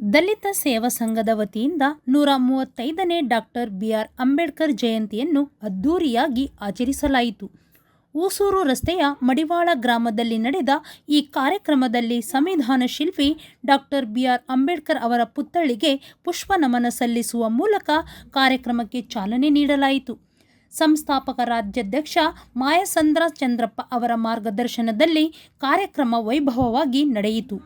ದಲಿತ ಸೇವಾ ಸಂಘದ ವತಿಯಿಂದ 135ನೇ ಡಾಕ್ಟರ್ ಬಿ.ಆರ್. ಅಂಬೇಡ್ಕರ್ ಜಯಂತಿಯನ್ನು ಅದ್ದೂರಿಯಾಗಿ ಆಚರಿಸಲಾಯಿತು. ಊಸೂರು ರಸ್ತೆಯ ಮಡಿವಾಳ ಗ್ರಾಮದಲ್ಲಿ ನಡೆದ ಈ ಕಾರ್ಯಕ್ರಮದಲ್ಲಿ ಸಂವಿಧಾನ ಶಿಲ್ಪಿ ಡಾಕ್ಟರ್ ಬಿ.ಆರ್. ಅಂಬೇಡ್ಕರ್ ಅವರ ಪುತ್ಥಳಿಗೆ ಪುಷ್ಪ ನಮನ ಸಲ್ಲಿಸುವ ಮೂಲಕ ಕಾರ್ಯಕ್ರಮಕ್ಕೆ ಚಾಲನೆ ನೀಡಲಾಯಿತು. ಸಂಸ್ಥಾಪಕ ರಾಜ್ಯಾಧ್ಯಕ್ಷ ಮಾಯಸಂದ್ರ ಚಂದ್ರಪ್ಪ ಅವರ ಮಾರ್ಗದರ್ಶನದಲ್ಲಿ ಕಾರ್ಯಕ್ರಮ ವೈಭವವಾಗಿ ನಡೆಯಿತು.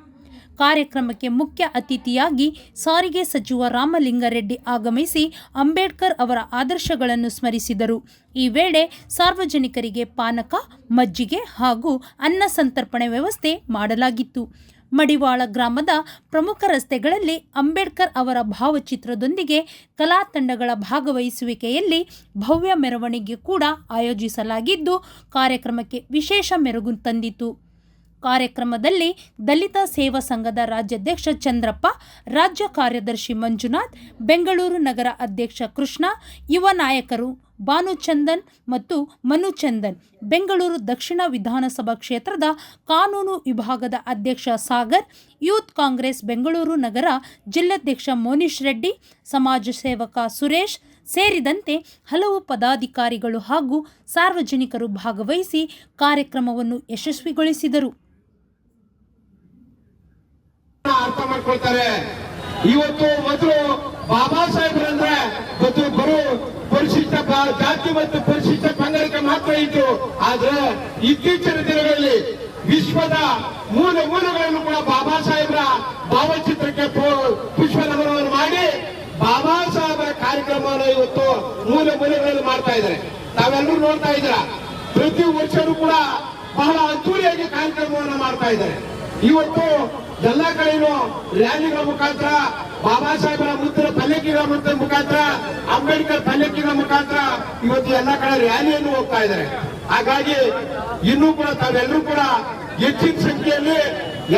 ಕಾರ್ಯಕ್ರಮಕ್ಕೆ ಮುಖ್ಯ ಅತಿಥಿಯಾಗಿ ಸಾರಿಗೆ ಸಚಿವ ರಾಮಲಿಂಗಾರೆಡ್ಡಿ ಆಗಮಿಸಿ ಅಂಬೇಡ್ಕರ್ ಅವರ ಆದರ್ಶಗಳನ್ನು ಸ್ಮರಿಸಿದರು. ಈ ವೇಳೆ ಸಾರ್ವಜನಿಕರಿಗೆ ಪಾನಕ, ಮಜ್ಜಿಗೆ ಹಾಗೂ ಅನ್ನ ಸಂತರ್ಪಣೆ ವ್ಯವಸ್ಥೆ ಮಾಡಲಾಗಿತ್ತು. ಮಡಿವಾಳ ಗ್ರಾಮದ ಪ್ರಮುಖ ರಸ್ತೆಗಳಲ್ಲಿ ಅಂಬೇಡ್ಕರ್ ಅವರ ಭಾವಚಿತ್ರದೊಂದಿಗೆ ಕಲಾ ತಂಡಗಳ ಭಾಗವಹಿಸುವಿಕೆಯಲ್ಲಿ ಭವ್ಯ ಮೆರವಣಿಗೆ ಕೂಡ ಆಯೋಜಿಸಲಾಗಿದ್ದು, ಕಾರ್ಯಕ್ರಮಕ್ಕೆ ವಿಶೇಷ ಮೆರುಗು ತಂದಿತು. ಕಾರ್ಯಕ್ರಮದಲ್ಲಿ ದಲಿತ ಸೇವಾ ಸಂಘದ ರಾಜ್ಯಾಧ್ಯಕ್ಷ ಚಂದ್ರಪ್ಪ, ರಾಜ್ಯ ಕಾರ್ಯದರ್ಶಿ ಮಂಜುನಾಥ್, ಬೆಂಗಳೂರು ನಗರ ಅಧ್ಯಕ್ಷ ಕೃಷ್ಣ, ಯುವ ನಾಯಕರು ಭಾನುಚಂದನ್ ಮತ್ತು ಮನುಚಂದನ್, ಬೆಂಗಳೂರು ದಕ್ಷಿಣ ವಿಧಾನಸಭಾ ಕ್ಷೇತ್ರದ ಕಾನೂನು ವಿಭಾಗದ ಅಧ್ಯಕ್ಷ ಸಾಗರ್, ಯೂತ್ ಕಾಂಗ್ರೆಸ್ ಬೆಂಗಳೂರು ನಗರ ಜಿಲ್ಲಾಧ್ಯಕ್ಷ ಮೋನಿಶ್ ರೆಡ್ಡಿ, ಸಮಾಜ ಸೇವಕ ಸುರೇಶ್ ಸೇರಿದಂತೆ ಹಲವು ಪದಾಧಿಕಾರಿಗಳು ಹಾಗೂ ಸಾರ್ವಜನಿಕರು ಭಾಗವಹಿಸಿ ಕಾರ್ಯಕ್ರಮವನ್ನು ಯಶಸ್ವಿಗೊಳಿಸಿದರು. ಅರ್ಥ ಮಾಡ್ಕೊಳ್ತಾರೆ. ಇವತ್ತು ಮೊದಲು ಬಾಬಾ ಸಾಹೇಬ್ರಂದ್ರೆ ಬರೋ ಪರಿಶಿಷ್ಟ ಜಾತಿ ಮತ್ತು ಪರಿಶಿಷ್ಟ ಪಂಗಡಕ್ಕೆ ಮಾತ್ರ ಇದ್ರು. ಆದ್ರೆ ಇತ್ತೀಚಿನ ದಿನಗಳಲ್ಲಿ ವಿಶ್ವದ ಮೂಲಗಳನ್ನು ಕೂಡ ಬಾಬಾ ಸಾಹೇಬ್ರ ಭಾವಚಿತ್ರಕ್ಕೆ ಪುಷ್ಪ ನಮನವನ್ನು ಮಾಡಿ ಬಾಬಾ ಸಾಹೇಬ್ರ ಕಾರ್ಯಕ್ರಮವನ್ನು ಇವತ್ತು ಮೂಲಗಳಲ್ಲಿ ಮಾಡ್ತಾ ಇದ್ದಾರೆ. ತಾವೆಲ್ಲರೂ ನೋಡ್ತಾ ಇದ್ದೀರಾ, ಪ್ರತಿ ವರ್ಷವೂ ಕೂಡ ಬಹಳ ಅದ್ದೂರಿಯಾಗಿ ಕಾರ್ಯಕ್ರಮವನ್ನು ಮಾಡ್ತಾ ಇದ್ದಾರೆ. ಇವತ್ತು ಎಲ್ಲ ಕಡೆಯೂ ರ್ಯಾಲಿಗಳ ಮುಖಾಂತರ, ಬಾಬಾ ಸಾಹೇಬರ ಮುದ್ದಿನ ಪಲ್ಲಕ್ಕಿಗಳ ಮುಖಾಂತರ, ಅಂಬೇಡ್ಕರ್ ಪಲ್ಲಕ್ಕಿಗಳ ಮುಖಾಂತರ ಇವತ್ತು ಎಲ್ಲ ಕಡೆ ರ್ಯಾಲಿಯನ್ನು ಹೋಗ್ತಾ ಇದ್ದಾರೆ. ಹಾಗಾಗಿ ಇನ್ನೂ ಕೂಡ ತಾವೆಲ್ಲರೂ ಕೂಡ ಹೆಚ್ಚಿನ ಸಂಖ್ಯೆಯಲ್ಲಿ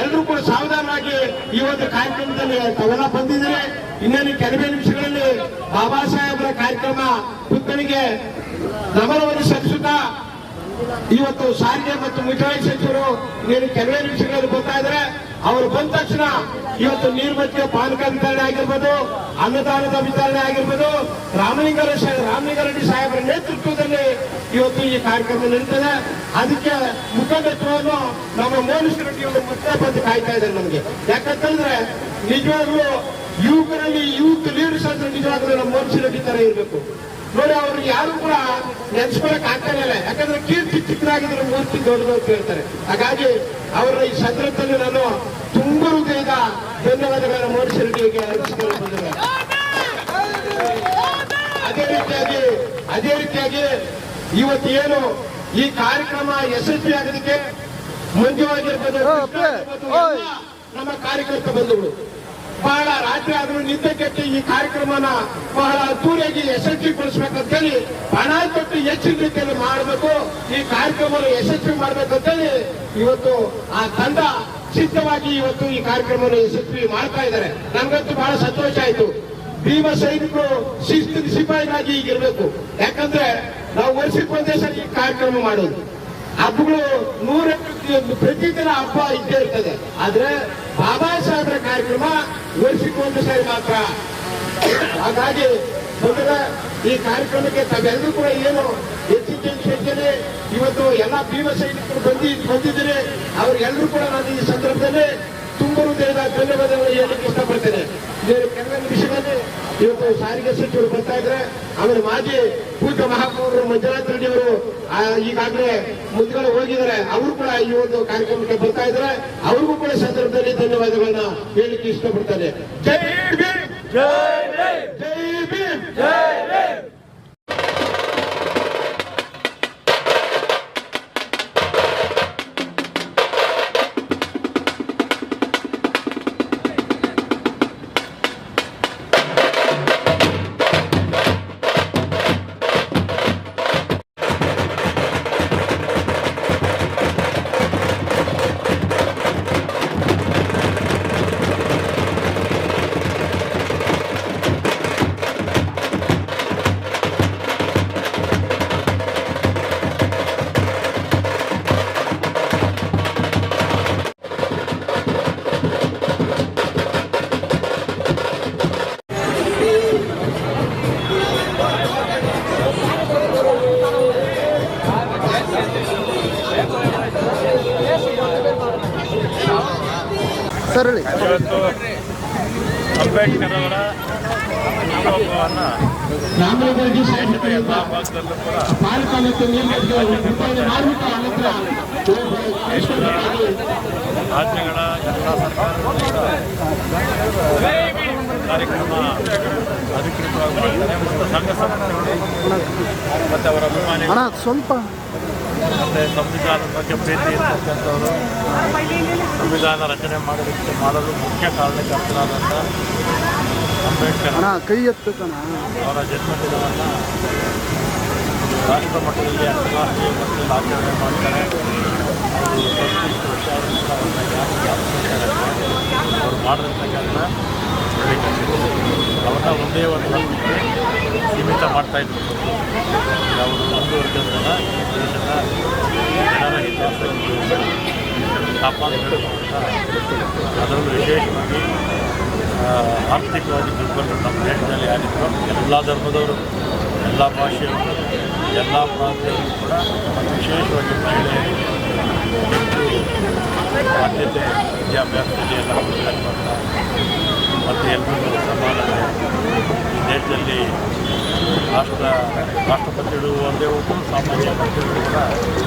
ಎಲ್ಲರೂ ಕೂಡ ಸಾವಧಾನವಾಗಿ ಈ ಒಂದು ಕಾರ್ಯಕ್ರಮದಲ್ಲಿ ತಾವೆಲ್ಲ ಬಂದಿದ್ದೀರಿ. ಇನ್ನೇನು ಕೆಲವೇ ನಿಮಿಷಗಳಲ್ಲಿ ಬಾಬಾ ಸಾಹೇಬರ ಕಾರ್ಯಕ್ರಮ ಪುತ್ಥಳಿಗೆ ನಮನವನ್ನು ಸಲ್ಲಿಸುತ್ತಾ ಇವತ್ತು ಸಾರಿಗೆ ಮತ್ತು ಮುಜರಾಯಿ ಸಚಿವರು ಇನ್ನೇನು ಕೆಲವೇ ನಿಮಿಷಗಳಲ್ಲಿ ಬರ್ತಾ ಇದ್ದಾರೆ. ಅವರು ಬಂದ ತಕ್ಷಣ ಇವತ್ತು ನೀರ್ಮಜ್ಜಿಗೆ ಪಾನಕ ವಿತರಣೆ ಆಗಿರ್ಬೋದು, ಅನ್ನದಾನದ ವಿತರಣೆ ಆಗಿರ್ಬೋದು, ರಾಮಲಿಂಗಾರೆಡ್ಡಿ ಸಾಹೇಬರ ನೇತೃತ್ವದಲ್ಲಿ ಇವತ್ತು ಈ ಕಾರ್ಯಕ್ರಮ ನಡೀತದೆ. ಅದಕ್ಕೆ ಮುಖಂಡತ್ವವನ್ನು ನಮ್ಮ ಮೋನಿಶ್ ರೆಡ್ಡಿ ಅವರು ಮತ್ತೆ ಬಂದು ಕಾಯ್ತಾ ಇದ್ದಾರೆ ನಮಗೆ. ಯಾಕಂತಂದ್ರೆ ನಿಜವಾಗ್ಲೂ ಯುವಕರಲ್ಲಿ ಯೂತ್ ಲೀಡರ್ಸ್ ಅಂದ್ರೆ ನಿಜವಾಗ್ಲೂ ನಮ್ಮ ಮೋನಿಶ್ ರೆಡ್ಡಿ ತರ ಇರಬೇಕು ನೋಡಿ. ಅವ್ರಿಗೆ ಯಾರು ಕೂಡ ನೆನ್ಸ್ಕೊಳಕ್ ಆಗ್ತಾನೆ ಇಲ್ಲ. ಯಾಕಂದ್ರೆ ಕೀರ್ತಿ ಚಿಕ್ಕದಾಗಿದ್ರೆ ಮೂರ್ತಿ ದೊಡ್ಡದು ಅಂತ ಹೇಳ್ತಾರೆ. ಹಾಗಾಗಿ ಅವರ ಈ ಸಂದರ್ಭದಲ್ಲಿ ನಾನು ತುಂಬಾ ಹೃದಯದ ಧನ್ಯವಾದಗಳನ್ನು ಮೋನಿಶ್ ರೆಡ್ಡಿಗೆ ಅರ್ಪಿಸಿಕೊಂಡು ಬಂದಿದ್ದಾರೆ. ಅದೇ ರೀತಿಯಾಗಿ ಇವತ್ತು ಏನು ಈ ಕಾರ್ಯಕ್ರಮ ಯಶಸ್ವಿ ಆಗೋದಕ್ಕೆ ಮುಂಜಾವಾಗಿರ್ಬೋದು ನಮ್ಮ ಕಾರ್ಯಕರ್ತ ಬಂಧುಗಳು ಬಹಳ ರಾತ್ರಿ ಆದ್ರೂ ನಿದ್ದೆ ಕೆಟ್ಟಿ ಈ ಕಾರ್ಯಕ್ರಮನ ಬಹಳ ಅದ್ದೂರಿಯಾಗಿ ಯಶಸ್ವಿಗೊಳಿಸಬೇಕಂತ ಹೇಳಿ ಹಣ ಕೊಟ್ಟು ಹೆಚ್ಚಿನ ರೀತಿಯಲ್ಲಿ ಮಾಡಬೇಕು, ಈ ಕಾರ್ಯಕ್ರಮವನ್ನು ಯಶಸ್ವಿ ಮಾಡಬೇಕಂತೇಳಿ ಇವತ್ತು ಆ ತಂಡ ಸಿದ್ಧವಾಗಿ ಇವತ್ತು ಈ ಕಾರ್ಯಕ್ರಮವನ್ನು ಯಶಸ್ವಿ ಮಾಡ್ತಾ ಇದ್ದಾರೆ. ನಮ್ಗಂತೂ ಬಹಳ ಸಂತೋಷ ಆಯ್ತು. ಭೀಮ ಸೈನಿಕರು ಶಿಸ್ತಿನ ಸಿಪಾಯಿಗಾಗಿ ಈಗಿರ್ಬೇಕು. ಯಾಕಂದ್ರೆ ನಾವು ವರ್ಷಕ್ಕೊಂದೇ ಸರಿ ಈ ಕಾರ್ಯಕ್ರಮ ಮಾಡೋದು. ಹಬ್ಬಗಳು 100 ಪ್ರತಿದಿನ ಹಬ್ಬ ಇದ್ದೇ ಇರ್ತದೆ. ಆದ್ರೆ ಬಾಬಾ ಸಾಹೇಬ್ರ ಕಾರ್ಯಕ್ರಮ ವರ್ಷಕ್ಕೊಂದು ಸಾರಿ ಮಾತ್ರ. ಹಾಗಾಗಿ ಮೊದಲ ಈ ಕಾರ್ಯಕ್ರಮಕ್ಕೆ ತಾವೆಲ್ಲರೂ ಕೂಡ ಏನು ಹೆಚ್ಚಿನ ಸಂಖ್ಯೆಯಲ್ಲಿ ಇವತ್ತು ಎಲ್ಲ ಭೀಮ ಸೈನಿಕರು ಬಂದಿದ್ದೀರಿ. ಅವ್ರಿಗೆಲ್ಲರೂ ಕೂಡ ನಾನು ಈ ಸಂದರ್ಭದಲ್ಲಿ ತುಂಬ ಹೃದಯದ ಧನ್ಯವಾದಗಳು ಹೇಳಲಿಕ್ಕೆ ಇಷ್ಟಪಡ್ತೇನೆ. ಕೆಲವೇ ನಿಮಿಷದಲ್ಲಿ ಇವತ್ತು ಸಾರಿಗೆ ಸಚಿವರು ಬರ್ತಾ ಇದ್ರೆ, ಆಮೇಲೆ ಮಾಜಿ ಪೂಜ್ಯ ಮಹಾಪೌರರು ಮಂಜುನಾಥ್ ರೆಡ್ಡಿ ಅವರು ಈಗಾಗಲೇ ಮುಂದ್ಗಡೆ ಹೋಗಿದ್ದಾರೆ. ಅವರು ಕೂಡ ಈ ಒಂದು ಕಾರ್ಯಕ್ರಮಕ್ಕೆ ಬರ್ತಾ ಇದ್ದಾರೆ. ಅವ್ರಿಗೂ ಕೂಡ ಸಂದರ್ಭದಲ್ಲಿ ಧನ್ಯವಾದಗಳನ್ನ ಹೇಳಲಿಕ್ಕೆ ಇಷ್ಟಪಡ್ತಾರೆ. ಜೈ ಭೀಮ್, ಜೈ ಭೀಮ್, ಜೈ ಭೀಮ್. ಅಂಬೇಡ್ಕರ್ ಅವರ ಹುಟ್ಟುಹಬ್ಬವನ್ನು ರಾಮನಗರ ಶಾಸಕರಿಂದ ಎಲ್ಲ ಭಾಗದಲ್ಲೂ ಕೂಡ ಪಾಲಕ ಮತ್ತು ನಿರ್ಮಾಣ ಮಾರ್ಮಿಕ ಅನಂತರ ರಾಜ್ಯಗಳ ಎಲ್ಲ ಸರ್ಕಾರಗಳು ಕೂಡ ಕಾರ್ಯಕ್ರಮ ಅಧಿಕೃತವಾಗಿ ಮಾಡ್ತಾರೆ ಮತ್ತು ಸಂಘ ಸಂಸ್ಥೆಗಳು ಮತ್ತು ಅವರ ಅಭಿಮಾನಿಗಳು ಸ್ವಲ್ಪ ಮತ್ತು ಸಂವಿಧಾನದ ಬಗ್ಗೆ ಪ್ರೀತಿ ಇರ್ತಕ್ಕಂಥವರು ಸಂವಿಧಾನ ರಚನೆ ಮಾಡಲು ಮುಖ್ಯ ಕಾರಣಕರ್ತರಾದಂಥ ಅಂಬೇಡ್ಕರ್ ಕೈ ಎತ್ತಣ ಅವರ ಜನ್ಮದಿನವನ್ನು ರಾಷ್ಟ್ರ ಮಟ್ಟದಲ್ಲಿ ಅಂತಾರಾಷ್ಟ್ರೀಯ ಮಟ್ಟದಲ್ಲಿ ಆಚರಣೆ ಮಾಡ್ತಾರೆ. ಅವರು 20 ವರ್ಷ ಅವ್ರನ್ನ ಜ್ಞಾಪಿಸ್ತಾರೆ. ಅವರು ಮಾಡಿದಂಥ ಕೆಲಸ ಒಳ್ಳೆಯ ಕೆಲಸ. ಅವ್ರನ್ನ ಒಂದೇ ಒಂದು ಹಂತಕ್ಕೆ ಸೀಮಿತ ಮಾಡ್ತಾಯಿದ್ರು. ಅವರು ಮುಂದುವರೆದನ್ನ ಈ ದೇಶದ ಜನರ ಹಿತಾಸಕ್ತಿ ಕಾಪಾಡಿಕೊಳ್ಳುವಂಥ, ಅದರಲ್ಲೂ ವಿಶೇಷವಾಗಿ ಆರ್ಥಿಕವಾಗಿ ದುರ್ಬಲರು ನಮ್ಮ ದೇಶದಲ್ಲಿ ಯಾರಿದ್ರು ಎಲ್ಲ ಧರ್ಮದವರು, ಎಲ್ಲ ಭಾಷೆಯವರು, ಎಲ್ಲ ಪ್ರಾಂತ್ಯಗಳು ಕೂಡ ವಿಶೇಷವಾಗಿ ಮಹಿಳೆಯರಿಗೆ ಹೆಚ್ಚು ಆದ್ಯತೆ ವಿದ್ಯಾಭ್ಯಾಸದಲ್ಲಿ ಎಲ್ಲ ಕೊಡಬೇಕಾಗ್ತಂತ ಮತ್ತು ಎಲ್ಲರಿಗೂ ಸಮಾನತೆ ಈ ದೇಶದಲ್ಲಿ ರಾಷ್ಟ್ರಪತಿಗಳು ಒಂದೇ ಹೋಗು, ಸಾಮಾನ್ಯ ಮಂತ್ರಿಗಳು ಕೂಡ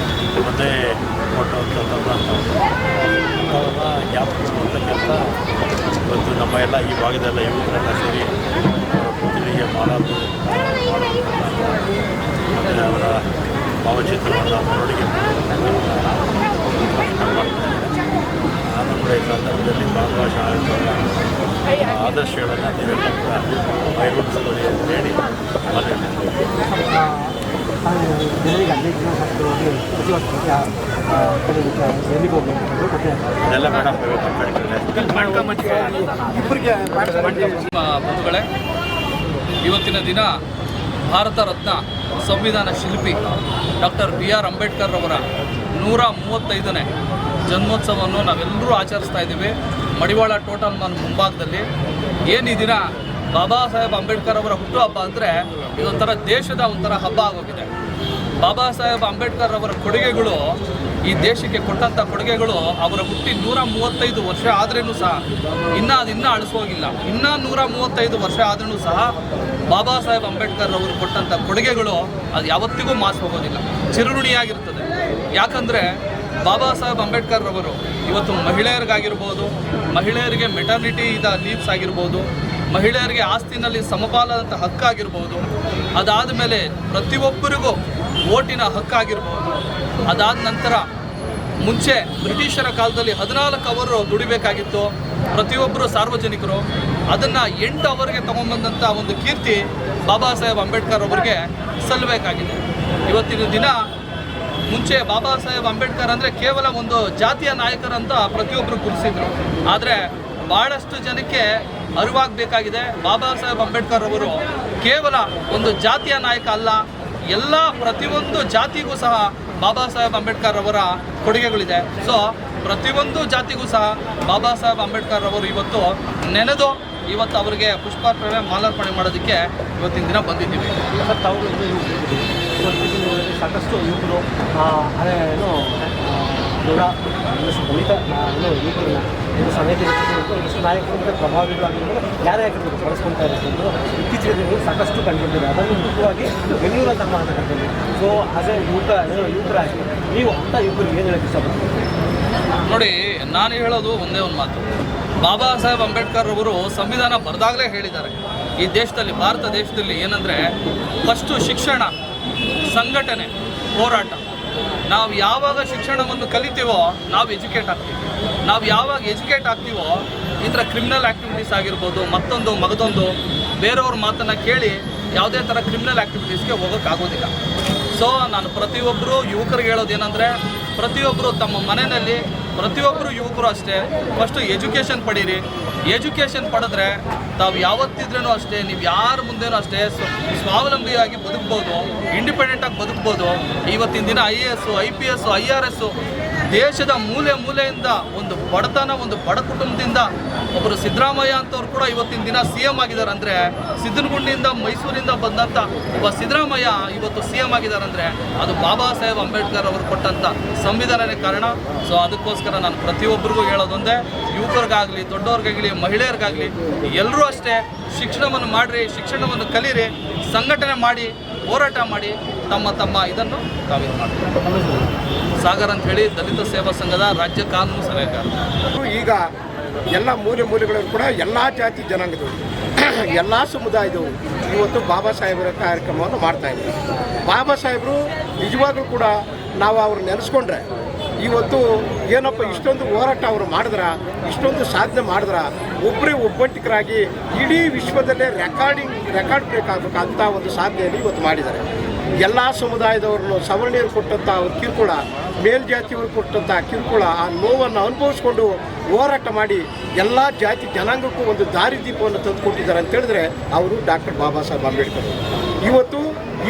ಒಂದೇ ಕೊಟ್ಟುವಂಥದ್ದನ್ನು ಜ್ಞಾಪಿಸುವಂಥ ಕೆಲಸ ಇವತ್ತು ನಮ್ಮ ಎಲ್ಲ ಈ ಭಾಗದೆಲ್ಲ ಯುವಕರೆಲ್ಲ ಸೇರಿ ಪುತ್ಥಳಿಗೆ ಮಾಡೋದು ಮತ್ತು ಅವರ ಭಾವಚಿತ್ರವನ್ನು ಮೆರವಣಿಗೆ ನಾನು ಕೂಡ ಈ ಸಂದರ್ಭದಲ್ಲಿ ಭಾಗವಹಿಸುವ ಆದರ್ಶಗಳನ್ನು ನೀವೆಲ್ಲ ಕೂಡ ಕೈಗೊಳಿಸ್ಕೊಳ್ಳಿ ಅಂತ ಹೇಳಿ ಅದೆಲ್ಲ ಮೇಡಮ್ ಬಂಧುಗಳೇ, ಇವತ್ತಿನ ದಿನ ಭಾರತ ರತ್ನ ಸಂವಿಧಾನ ಶಿಲ್ಪಿ ಡಾಕ್ಟರ್ BR ಅಂಬೇಡ್ಕರ್ ಅವರ 135ನೇ ಜನ್ಮೋತ್ಸವವನ್ನು ನಾವೆಲ್ಲರೂ ಆಚರಿಸ್ತಾ ಇದ್ದೀವಿ ಮಡಿವಾಳ ಟೋಟಲ್ ಮಾಲ್ ಮುಂಭಾಗದಲ್ಲಿ. ಏನು ಈ ದಿನ ಬಾಬಾ ಸಾಹೇಬ್ ಅಂಬೇಡ್ಕರ್ ಅವರ ಹುಟ್ಟುಹಬ್ಬ ಅಂದರೆ ಇದೊಂಥರ ದೇಶದ ಒಂಥರ ಹಬ್ಬ ಆಗೋಗಿದೆ. ಬಾಬಾ ಸಾಹೇಬ್ ಅಂಬೇಡ್ಕರ್ ಅವರ ಕೊಡುಗೆಗಳು, ಈ ದೇಶಕ್ಕೆ ಕೊಟ್ಟಂಥ ಕೊಡುಗೆಗಳು, ಅವರ ಹುಟ್ಟಿ 135 ವರ್ಷ ಆದ್ರೂ ಸಹ ಇನ್ನೂ ಅಳಿಸೋಗಿಲ್ಲ. ಇನ್ನೂ 135 ವರ್ಷ ಆದ್ರೂ ಸಹ ಬಾಬಾ ಸಾಹೇಬ್ ಅಂಬೇಡ್ಕರ್ ಅವರು ಕೊಟ್ಟಂಥ ಕೊಡುಗೆಗಳು ಅದು ಯಾವತ್ತಿಗೂ ಮಾಸಿ ಹೋಗೋದಿಲ್ಲ, ಚಿರಋಣಿಯಾಗಿರ್ತದೆ. ಯಾಕಂದರೆ ಬಾಬಾ ಸಾಹೇಬ್ ಅಂಬೇಡ್ಕರ್ ಅವರು ಇವತ್ತು ಮಹಿಳೆಯರಿಗಾಗಿರ್ಬೋದು, ಮಹಿಳೆಯರಿಗೆ ಮೆಟರ್ನಿಟಿ ಲೀವ್ಸ್ ಆಗಿರ್ಬೋದು, ಮಹಿಳೆಯರಿಗೆ ಆಸ್ತಿನಲ್ಲಿ ಸಮಪಾಲಾದಂಥ ಹಕ್ಕಾಗಿರ್ಬೋದು, ಅದಾದ ಮೇಲೆ ಪ್ರತಿಯೊಬ್ಬರಿಗೂ ವೋಟಿನ ಹಕ್ಕಾಗಿರ್ಬೋದು, ಅದಾದ ನಂತರ ಮುಂಚೆ ಬ್ರಿಟಿಷರ ಕಾಲದಲ್ಲಿ 14 ಅವರು ದುಡಿಬೇಕಾಗಿತ್ತು ಪ್ರತಿಯೊಬ್ಬರು ಸಾರ್ವಜನಿಕರು, ಅದನ್ನು 8 ಅವರಿಗೆ ತಗೊಂಬಂದಂಥ ಒಂದು ಕೀರ್ತಿ ಬಾಬಾ ಸಾಹೇಬ್ ಅಂಬೇಡ್ಕರ್ ಅವರಿಗೆ ಸಲ್ಲಬೇಕಾಗಿದೆ. ಇವತ್ತಿನ ದಿನ ಮುಂಚೆ ಬಾಬಾ ಸಾಹೇಬ್ ಅಂಬೇಡ್ಕರ್ ಅಂದರೆ ಕೇವಲ ಒಂದು ಜಾತಿಯ ನಾಯಕರಂತ ಪ್ರತಿಯೊಬ್ಬರು ಗುರುತಿಸಿದ್ರು. ಆದರೆ ಭಾಳಷ್ಟು ಜನಕ್ಕೆ ಅರಿವಾಗಬೇಕಾಗಿದೆ, ಬಾಬಾ ಸಾಹೇಬ್ ಅಂಬೇಡ್ಕರ್ ಅವರು ಕೇವಲ ಒಂದು ಜಾತಿಯ ನಾಯಕ ಅಲ್ಲ, ಎಲ್ಲ ಪ್ರತಿಯೊಂದು ಜಾತಿಗೂ ಸಹ ಬಾಬಾ ಸಾಹೇಬ್ ಅಂಬೇಡ್ಕರ್ ಅವರ ಕೊಡುಗೆಗಳಿದೆ. ಸೊ ಪ್ರತಿಯೊಂದು ಜಾತಿಗೂ ಸಹ ಬಾಬಾ ಸಾಹೇಬ್ ಅಂಬೇಡ್ಕರ್ ಅವರು ಇವತ್ತು ನೆನೆದು ಇವತ್ತು ಅವರಿಗೆ ಪುಷ್ಪಾರ್ಪಣೆ ಮಾಲಾರ್ಪಣೆ ಮಾಡೋದಕ್ಕೆ ಇವತ್ತಿನ ದಿನ ಬಂದಿದ್ದೀವಿ. ಸಾಕಷ್ಟು ಯುವಕರು ಏನು ದೂರ ದಲಿತ ಯುವಕರನ್ನ ಸಮಿತಿ ಒಂದಷ್ಟು ನಾಯಕರಿಂದ ಪ್ರಭಾವಿಗಳಾಗಿರ್ಬೋದು, ಯಾರೇ ಆಗಿರ್ಬೋದು ಬಳಸ್ಕೊಳ್ತಾ ಇರೋದು ಇತ್ತೀಚಿನ ದಿನಗಳು ಸಾಕಷ್ಟು ಕಂಡುಬಂದಿದೆ. ಅದನ್ನು ಮುಖ್ಯವಾಗಿ ಬೆಂಗಳೂರು ಅಂತ ಮಹಾನಗರದಲ್ಲಿ. ಸೊ ಆಸ್ ಎ ಯುವಕರಾಗಿ ನೀವು ಅಂಥ ಯುವಕರಿಗೆ ಏನು ಹೇಳಕ್ಕೆ ಇಷ್ಟಪಡ್ತೀವಿ? ನೋಡಿ, ನಾನು ಹೇಳೋದು ಒಂದೇ ಒಂದು ಮಾತು. ಬಾಬಾ ಸಾಹೇಬ್ ಅಂಬೇಡ್ಕರ್ ಅವರು ಸಂವಿಧಾನ ಬರೆದಾಗಲೇ ಹೇಳಿದ್ದಾರೆ, ಈ ದೇಶದಲ್ಲಿ, ಭಾರತ ದೇಶದಲ್ಲಿ ಏನಂದರೆ ಫಸ್ಟು ಶಿಕ್ಷಣ, ಸಂಘಟನೆ, ಹೋರಾಟ. ನಾವು ಯಾವಾಗ ಶಿಕ್ಷಣವನ್ನು ಕಲಿತೀವೋ ನಾವು ಎಜುಕೇಟ್ ಆಗ್ತೀವಿ. ನಾವು ಯಾವಾಗ ಎಜುಕೇಟ್ ಆಗ್ತೀವೋ ಈ ಥರ ಕ್ರಿಮಿನಲ್ ಆ್ಯಕ್ಟಿವಿಟೀಸ್ ಆಗಿರ್ಬೋದು, ಮಗದೊಂದು ಬೇರೆಯವ್ರ ಮಾತನ್ನು ಕೇಳಿ ಯಾವುದೇ ಥರ ಕ್ರಿಮಿನಲ್ ಆ್ಯಕ್ಟಿವಿಟೀಸ್ಗೆ ಹೋಗೋಕ್ಕಾಗೋದಿಲ್ಲ. ಸೊ ನಾನು ಪ್ರತಿಯೊಬ್ಬರು ಯುವಕರಿಗೆ ಹೇಳೋದೇನೆಂದರೆ, ಪ್ರತಿಯೊಬ್ಬರು ತಮ್ಮ ಮನೆಯಲ್ಲಿ ಪ್ರತಿಯೊಬ್ಬರು ಯುವಕರು ಅಷ್ಟೇ ಫಸ್ಟು ಎಜುಕೇಷನ್ ಪಡೀರಿ. ಎಜುಕೇಷನ್ ಪಡೆದ್ರೆ ತಾವು ಯಾವತ್ತಿದ್ರೂ ಅಷ್ಟೇ, ನೀವು ಯಾರ ಮುಂದೆನೂ ಅಷ್ಟೇ ಸ್ವಾವಲಂಬಿಯಾಗಿ ಬದುಕ್ಬೋದು, ಇಂಡಿಪೆಂಡೆಂಟಾಗಿ ಬದುಕ್ಬೋದು. ಇವತ್ತಿನ ದಿನ IAS, IPS, IRS ದೇಶದ ಮೂಲೆ ಮೂಲೆಯಿಂದ ಒಂದು ಬಡತನ, ಒಂದು ಬಡ ಕುಟುಂಬದಿಂದ ಒಬ್ಬರು ಸಿದ್ದರಾಮಯ್ಯ ಅಂತವ್ರು ಕೂಡ ಇವತ್ತಿನ ದಿನ CM ಆಗಿದ್ದಾರೆ ಅಂದರೆ, ಸಿದ್ದನಗುಂಡಿಯಿಂದ ಮೈಸೂರಿಂದ ಬಂದಂಥ ಒಬ್ಬ ಸಿದ್ದರಾಮಯ್ಯ ಇವತ್ತು CM ಆಗಿದ್ದಾರೆ ಅಂದರೆ ಅದು ಬಾಬಾ ಸಾಹೇಬ್ ಅಂಬೇಡ್ಕರ್ ಅವರು ಕೊಟ್ಟಂಥ ಸಂವಿಧಾನನೇ ಕಾರಣ. ಸೊ ಅದಕ್ಕೋಸ್ಕರ ನಾನು ಪ್ರತಿಯೊಬ್ಬರಿಗೂ ಹೇಳೋದೊಂದೇ, ಯುವಕರಿಗಾಗಲಿ, ದೊಡ್ಡವ್ರಿಗಾಗಲಿ, ಮಹಿಳೆಯರಿಗಾಗಲಿ ಎಲ್ಲರೂ ಅಷ್ಟೇ ಶಿಕ್ಷಣವನ್ನು ಮಾಡಿರಿ, ಶಿಕ್ಷಣವನ್ನು ಕಲೀರಿ, ಸಂಘಟನೆ ಮಾಡಿ, ಹೋರಾಟ ಮಾಡಿ, ತಮ್ಮ ಇದನ್ನು ತಾವಿದು ಮಾಡ್ತೀವಿ. ಸಾಗರ್ ಅಂತ ಹೇಳಿ ದಲಿತ ಸೇವಾ ಸಂಘದ ರಾಜ್ಯ ಕಾನೂನು ಸಲಹೆಗಾರ. ಈಗ ಎಲ್ಲ ಮೂಲೆಗಳಲ್ಲಿ ಕೂಡ ಎಲ್ಲ ಜಾತಿ ಜನಾಂಗದವರು, ಎಲ್ಲ ಸಮುದಾಯದವರು ಇವತ್ತು ಬಾಬಾ ಸಾಹೇಬರ ಕಾರ್ಯಕ್ರಮವನ್ನು ಮಾಡ್ತಾ ಇದ್ದಾರೆ. ಬಾಬಾ ಸಾಹೇಬರು ನಿಜವಾಗ್ಲೂ ಕೂಡ ನಾವು ಅವ್ರು ನೆನೆಸ್ಕೊಂಡ್ರೆ ಇವತ್ತು ಏನಪ್ಪ ಇಷ್ಟೊಂದು ಹೋರಾಟ ಅವರು ಮಾಡಿದ್ರ, ಇಷ್ಟೊಂದು ಸಾಧನೆ ಮಾಡಿದ್ರ, ಒಬ್ಬರೇ ಒಬ್ಬಂಟಿಗರಾಗಿ ಇಡೀ ವಿಶ್ವದಲ್ಲೇ ರೆಕಾರ್ಡ್ ಬ್ರೇಕ್ ಆಗಬೇಕಂತ ಒಂದು ಸಾಧನೆಯಲ್ಲಿ ಇವತ್ತು ಮಾಡಿದ್ದಾರೆ. ಎಲ್ಲ ಸಮುದಾಯದವ್ರನ್ನು ಸವರ್ಣೀಯರು ಕೊಟ್ಟಂಥ ಅವ್ರ ಕಿರುಕುಳ, ಮೇಲ್ಜಾತಿಯವರು ಕೊಟ್ಟಂಥ ಕಿರುಕುಳ, ಆ ನೋವನ್ನು ಅನುಭವಿಸ್ಕೊಂಡು ಹೋರಾಟ ಮಾಡಿ ಎಲ್ಲ ಜಾತಿ ಜನಾಂಗಕ್ಕೂ ಒಂದು ದಾರಿದೀಪವನ್ನು ತಂದುಕೊಟ್ಟಿದ್ದಾರೆ ಅಂತ ಹೇಳಿದ್ರೆ ಅವರು ಡಾಕ್ಟರ್ ಬಾಬಾ ಸಾಹೇಬ್ ಅಂಬೇಡ್ಕರ್. ಇವತ್ತು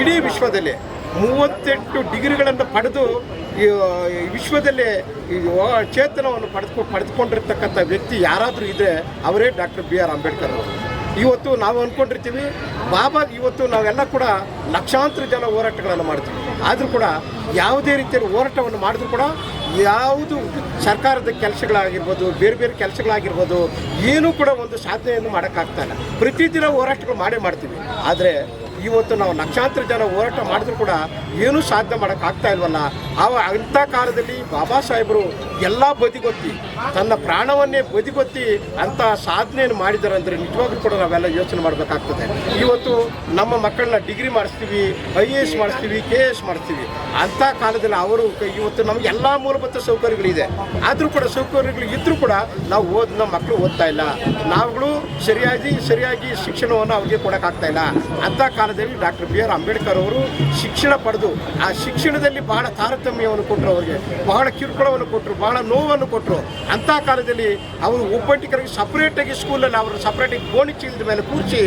ಇಡೀ ವಿಶ್ವದಲ್ಲೇ 38 ಡಿಗ್ರಿಗಳನ್ನು ಪಡೆದು ವಿಶ್ವದಲ್ಲೇ ಚೇತನವನ್ನು ಪಡೆದುಕೊಂಡಿರ್ತಕ್ಕಂಥ ವ್ಯಕ್ತಿ ಯಾರಾದರೂ ಇದ್ದರೆ ಅವರೇ ಡಾಕ್ಟರ್ BR ಅಂಬೇಡ್ಕರ್ ಅವರು. ಇವತ್ತು ನಾವು ಅಂದ್ಕೊಂಡಿರ್ತೀವಿ ಬಾಬಾ, ಇವತ್ತು ನಾವೆಲ್ಲ ಕೂಡ ಲಕ್ಷಾಂತರ ಜನ ಹೋರಾಟಗಳನ್ನು ಮಾಡ್ತೀವಿ, ಆದರೂ ಕೂಡ ಯಾವುದೇ ರೀತಿಯಲ್ಲಿ ಹೋರಾಟವನ್ನು ಮಾಡಿದ್ರು ಕೂಡ ಯಾವುದು ಸರ್ಕಾರದ ಕೆಲಸಗಳಾಗಿರ್ಬೋದು, ಬೇರೆ ಬೇರೆ ಕೆಲಸಗಳಾಗಿರ್ಬೋದು, ಏನೂ ಕೂಡ ಒಂದು ಸಾಧನೆಯನ್ನು ಮಾಡೋಕ್ಕಾಗ್ತಾಯಿಲ್ಲ. ಪ್ರತಿದಿನ ಹೋರಾಟಗಳು ಮಾಡ್ತೀವಿ, ಆದರೆ ಇವತ್ತು ನಾವು ಲಕ್ಷಾಂತರ ಜನ ಹೋರಾಟ ಮಾಡಿದ್ರು ಕೂಡ ಏನೂ ಸಾಧನೆ ಮಾಡೋಕ್ಕಾಗ್ತಾ ಇಲ್ವಲ್ಲ. ಅಂಥ ಕಾಲದಲ್ಲಿ ಬಾಬಾ ಸಾಹೇಬರು ಎಲ್ಲ ಬದಿಗೊತ್ತಿ, ತನ್ನ ಪ್ರಾಣವನ್ನೇ ಬದಿಗೊತ್ತಿ ಅಂಥ ಸಾಧನೆಯನ್ನು ಮಾಡಿದ್ದಾರೆ ಅಂದರೆ ನಿಜವಾಗ್ಲೂ ಕೂಡ ನಾವೆಲ್ಲ ಯೋಚನೆ ಮಾಡಬೇಕಾಗ್ತದೆ. ಇವತ್ತು ನಮ್ಮ ಮಕ್ಕಳನ್ನ ಡಿಗ್ರಿ ಮಾಡಿಸ್ತೀವಿ, IAS ಮಾಡಿಸ್ತೀವಿ, KS ಮಾಡಿಸ್ತೀವಿ. ಅಂಥ ಕಾಲದಲ್ಲಿ ಅವರು ಇವತ್ತು ನಮಗೆಲ್ಲ ಮೂಲಭೂತ ಸೌಕರ್ಯಗಳಿದೆ, ಆದರೂ ಕೂಡ ಸೌಕರ್ಯಗಳು ಇದ್ದರೂ ಕೂಡ ನಾವು ನಮ್ಮ ಮಕ್ಕಳು ಓದ್ತಾ ಇಲ್ಲ, ನಾವುಗಳು ಸರಿಯಾಗಿ ಶಿಕ್ಷಣವನ್ನು ಅವ್ರಿಗೆ ಕೊಡೋಕ್ಕಾಗ್ತಾಯಿಲ್ಲ. ಅಂಥ ಕಾಲದಲ್ಲಿ ಡಾಕ್ಟರ್ BR ಅಂಬೇಡ್ಕರ್ ಅವರು ಶಿಕ್ಷಣ ಪಡೆದು ಆ ಶಿಕ್ಷಣದಲ್ಲಿ ಬಹಳ ತಾರತಮ್ಯವನ್ನು ಕೊಟ್ಟರು, ಅವರಿಗೆ ಬಹಳ ಕಿರುಕುಳವನ್ನು ಕೊಟ್ಟರು, ಬಹಳ ನೋವನ್ನು ಕೊಟ್ಟರು. ಅಂಥ ಕಾಲದಲ್ಲಿ ಅವರು ಒಬ್ಬಂಟಿಗರಿಗೆ ಸಪ್ರೇಟಾಗಿ ಸ್ಕೂಲಲ್ಲಿ ಅವರು ಸಪ್ರೇಟಾಗಿ ಗೋಣಿ ಚೀಲದ ಮೇಲೆ ಕೂರಿಸಿ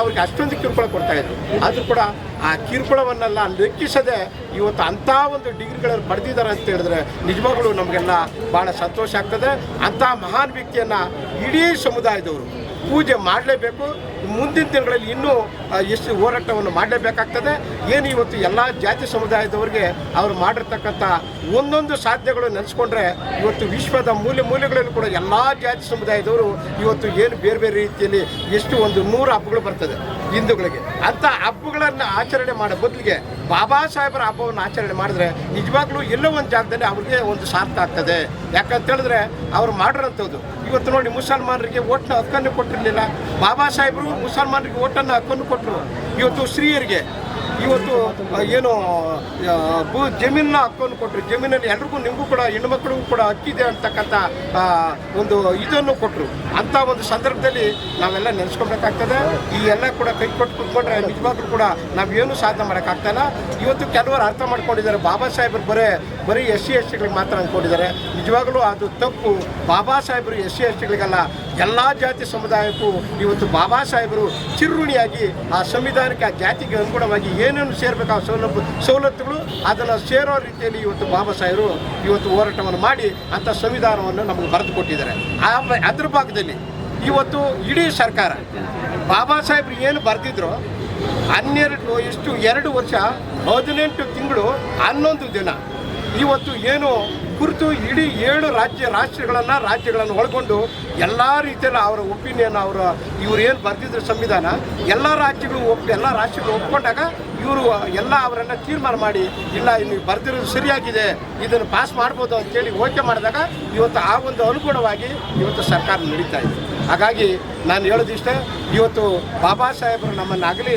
ಅವ್ರಿಗೆ ಅಷ್ಟೊಂದು ಕಿರುಕುಳ ಕೊಡ್ತಾಯಿದ್ರು. ಆದರೂ ಕೂಡ ಆ ಕಿರುಕುಳವನ್ನೆಲ್ಲ ಲೆಕ್ಕಿಸದೆ ಇವತ್ತು ಅಂಥ ಒಂದು ಡಿಗ್ರಿಗಳನ್ನು ಪಡೆದಿದ್ದಾರೆ ಅಂತ ಹೇಳಿದ್ರೆ ನಿಜವಾಗ್ಲೂ ನಮಗೆಲ್ಲ ಭಾಳ ಸಂತೋಷ ಆಗ್ತದೆ. ಅಂಥ ಮಹಾನ್ ವ್ಯಕ್ತಿಯನ್ನು ಇಡೀ ಸಮುದಾಯದವರು ಪೂಜೆ ಮಾಡಲೇಬೇಕು. ಮುಂದಿನ ದಿನಗಳಲ್ಲಿ ಇನ್ನೂ ಎಷ್ಟು ಹೋರಾಟವನ್ನು ಮಾಡಲೇಬೇಕಾಗ್ತದೆ. ಏನು ಇವತ್ತು ಎಲ್ಲ ಜಾತಿ ಸಮುದಾಯದವರಿಗೆ ಅವರು ಮಾಡಿರ್ತಕ್ಕಂಥ ಒಂದೊಂದು ಸಾಧ್ಯಗಳು ನೆನೆಸ್ಕೊಂಡ್ರೆ ಇವತ್ತು ವಿಶ್ವದ ಮೂಲೆಗಳಲ್ಲಿ ಕೂಡ ಎಲ್ಲ ಜಾತಿ ಸಮುದಾಯದವರು ಇವತ್ತು ಏನು ಬೇರೆ ಬೇರೆ ರೀತಿಯಲ್ಲಿ ಎಷ್ಟು ಒಂದು 100 ಹಬ್ಬಗಳು ಬರ್ತದೆ ಹಿಂದೂಗಳಿಗೆ. ಅಂಥ ಹಬ್ಬಗಳನ್ನು ಆಚರಣೆ ಮಾಡೋ ಬದಲಿಗೆ ಬಾಬಾ ಸಾಹೇಬರ ಹಬ್ಬವನ್ನು ಆಚರಣೆ ಮಾಡಿದ್ರೆ ನಿಜವಾಗ್ಲೂ ಎಲ್ಲೋ ಒಂದು ಜಾಗದಲ್ಲಿ ಅವ್ರಿಗೆ ಒಂದು ಸಾರ್ಥ ಆಗ್ತದೆ. ಯಾಕಂತ ಹೇಳಿದ್ರೆ ಅವ್ರು ಮಾಡಿರೋಂಥದ್ದು ಇವತ್ತು ನೋಡಿ, ಮುಸಲ್ಮಾನರಿಗೆ ಓಟ್ನ ಹಕ್ಕನ್ನು ಕೊಟ್ಟಿರಲಿಲ್ಲ, ಬಾಬಾ ಸಾಹೇಬರು ಮುಸಲ್ಮಾನರಿಗೆ ಓಟನ್ನು ಹಕ್ಕನ್ನು ಕೊಟ್ಟರು. ಇವತ್ತು ಸ್ತ್ರೀಯರಿಗೆ ಇವತ್ತು ಏನು ಜಮೀನನ್ನ ಹಕ್ಕನ್ನು ಕೊಟ್ಟರು, ಜಮೀನಲ್ಲಿ ಎಲ್ರಿಗೂ ನಿಮಗೂ ಕೂಡ ಹೆಣ್ಣುಮಕ್ಕಳಿಗೂ ಕೂಡ ಹಕ್ಕಿದೆ ಅಂತಕ್ಕಂಥ ಒಂದು ಇದನ್ನು ಕೊಟ್ಟರು. ಅಂಥ ಒಂದು ಸಂದರ್ಭದಲ್ಲಿ ನಾವೆಲ್ಲ ನೆನೆಸ್ಕೊಬೇಕಾಗ್ತದೆ. ಈ ಎಲ್ಲ ಕೂಡ ಕೈ ಕೊಟ್ಟು ಕೂತ್ಕೊಂಡ್ರೆ ನಿಜವಾಗ್ಲೂ ಕೂಡ ನಾವೇನು ಸಾಧನೆ ಮಾಡೋಕ್ಕಾಗ್ತಾಯಿಲ್ಲ. ಇವತ್ತು ಕೆಲವರು ಅರ್ಥ ಮಾಡ್ಕೊಂಡಿದ್ದಾರೆ, ಬಾಬಾ ಸಾಹೇಬರು ಬರೀ SC STಗಳಿಗೆ ಮಾತ್ರ ಅಂದ್ಕೊಂಡಿದ್ದಾರೆ. ನಿಜವಾಗಲೂ ಅದು ತಪ್ಪು. ಬಾಬಾ ಸಾಹೇಬರು SC STಗಳಿಗೆಲ್ಲ ಎಲ್ಲ ಜಾತಿ ಸಮುದಾಯಕ್ಕೂ ಇವತ್ತು ಬಾಬಾ ಸಾಹೇಬರು ಚಿರುಣಿಯಾಗಿ ಆ ಸಂವಿಧಾನಕ್ಕೆ, ಆ ಜಾತಿಗೆ ಅನುಗುಣವಾಗಿ ಏನೇನು ಸೇರಬೇಕು ಆ ಸವಲತ್ತುಗಳು ಅದನ್ನು ಸೇರೋ ರೀತಿಯಲ್ಲಿ ಇವತ್ತು ಬಾಬಾ ಸಾಹೇಬರು ಇವತ್ತು ಹೋರಾಟವನ್ನು ಮಾಡಿ ಅಂಥ ಸಂವಿಧಾನವನ್ನು ನಮಗೆ ಬರೆದು ಕೊಟ್ಟಿದ್ದಾರೆ. ಅದ್ರ ಭಾಗದಲ್ಲಿ ಇವತ್ತು ಇಡೀ ಸರ್ಕಾರ ಬಾಬಾ ಸಾಹೇಬರು ಏನು ಬರೆದಿದ್ರು 2 ವರ್ಷ 18 ತಿಂಗಳು 11 ದಿನ ಇವತ್ತು ಏನು ಕುರಿತು ಇಡೀ 7 ರಾಜ್ಯಗಳನ್ನು ಒಳಗೊಂಡು ಎಲ್ಲ ರೀತಿಯಲ್ಲಿ ಅವರ ಒಪಿನಿಯನ್, ಇವರು ಏನು ಬರೆದಿದ್ರು ಸಂವಿಧಾನ ಎಲ್ಲ ರಾಷ್ಟ್ರಗಳು ಒಪ್ಕೊಂಡಾಗ ಇವರು ಎಲ್ಲ ಅವರನ್ನು ತೀರ್ಮಾನ ಮಾಡಿ ಇಲ್ಲ ಇನ್ನು ಬರೆದಿರೋದು ಸರಿಯಾಗಿದೆ, ಇದನ್ನು ಪಾಸ್ ಮಾಡ್ಬೋದು ಅಂತೇಳಿ ಓಕೆ ಮಾಡಿದಾಗ ಇವತ್ತು ಆ ಒಂದು ಅನುಗುಣವಾಗಿ ಇವತ್ತು ಸರ್ಕಾರ ನಡೀತಾ ಇದೆ. ಹಾಗಾಗಿ ನಾನು ಹೇಳೋದಿಷ್ಟೇ, ಇವತ್ತು ಬಾಬಾ ಸಾಹೇಬರು ನಮ್ಮನ್ನು ಆಗಲಿ